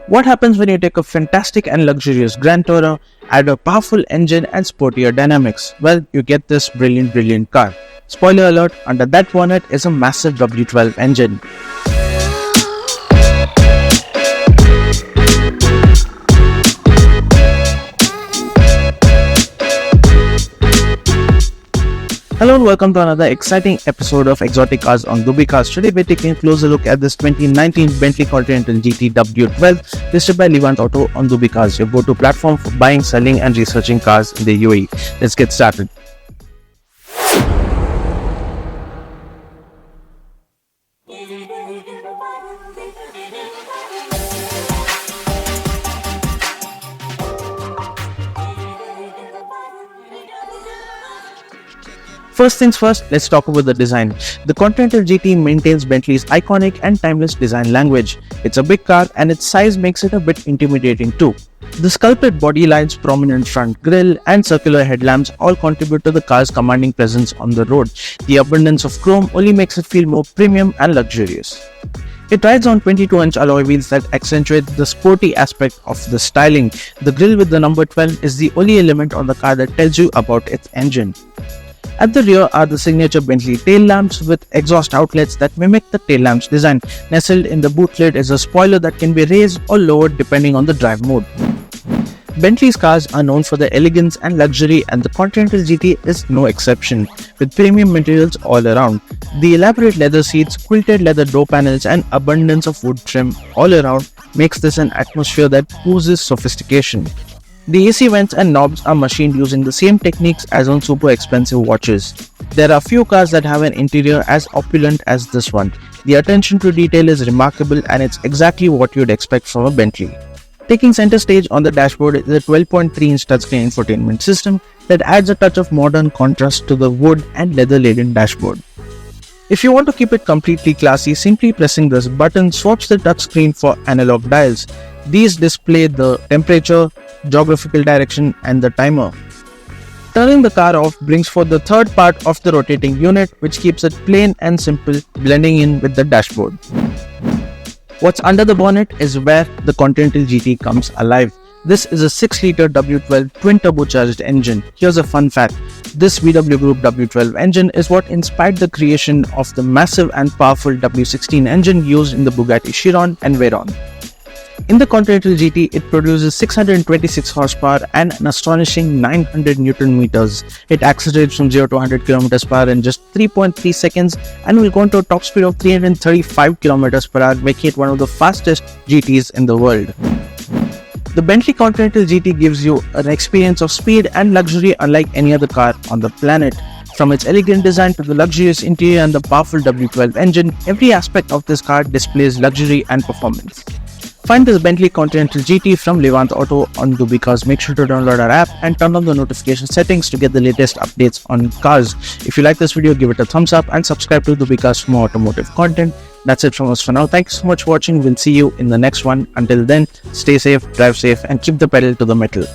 What happens when you take a fantastic and luxurious Grand Tourer, add a powerful engine and sportier dynamics? Well, you get this brilliant car. Spoiler alert, under that bonnet is a massive W12 engine. Hello and welcome to another exciting episode of Exotic Cars on DubiCars. Today we're taking a closer look at this 2019 Bentley Continental GT W12 listed by Levant Auto on DubiCars, your go-to platform for buying, selling and researching cars in the UAE. Let's get started. First things first, let's talk about the design. The Continental GT maintains Bentley's iconic and timeless design language. It's a big car and its size makes it a bit intimidating too. The sculpted body lines, prominent front grille and circular headlamps all contribute to the car's commanding presence on the road. The abundance of chrome only makes it feel more premium and luxurious. It rides on 22-inch alloy wheels that accentuate the sporty aspect of the styling. The grille with the number 12 is the only element on the car that tells you about its engine. At the rear are the signature Bentley tail lamps with exhaust outlets that mimic the tail lamps design. Nestled in the boot lid is a spoiler that can be raised or lowered depending on the drive mode. Bentley's cars are known for their elegance and luxury, and the Continental GT is no exception, with premium materials all around. The elaborate leather seats, quilted leather door panels and abundance of wood trim all around makes this an atmosphere that oozes sophistication. The AC vents and knobs are machined using the same techniques as on super expensive watches. There are few cars that have an interior as opulent as this one. The attention to detail is remarkable and it's exactly what you'd expect from a Bentley. Taking center stage on the dashboard is a 12.3-inch touchscreen infotainment system that adds a touch of modern contrast to the wood and leather-laden dashboard. If you want to keep it completely classy, simply pressing this button swaps the touchscreen for analog dials. These display the temperature, geographical direction and the timer. Turning the car off brings forth the third part of the rotating unit, which keeps it plain and simple, blending in with the dashboard. What's under the bonnet is where the Continental GT comes alive. This is a 6-litre W12 twin turbocharged engine. Here's a fun fact. This VW Group W12 engine is what inspired the creation of the massive and powerful W16 engine used in the Bugatti Chiron and Veyron. In the Continental GT, it produces 626 horsepower and an astonishing 900 Newton meters. It accelerates from 0 to 100 km per hour in just 3.3 seconds and will go to a top speed of 335 km per hour, making it one of the fastest GTs in the world. The Bentley Continental GT gives you an experience of speed and luxury unlike any other car on the planet. From its elegant design to the luxurious interior and the powerful W12 engine, every aspect of this car displays luxury and performance. Find this Bentley Continental GT from Levant Auto on DubiCars. Make sure to download our app and turn on the notification settings to get the latest updates on cars. If you like this video, give it a thumbs up and subscribe to DubiCars for more automotive content. That's it from us for now. Thank you so much for watching. We'll see you in the next one. Until then, stay safe, drive safe and keep the pedal to the metal.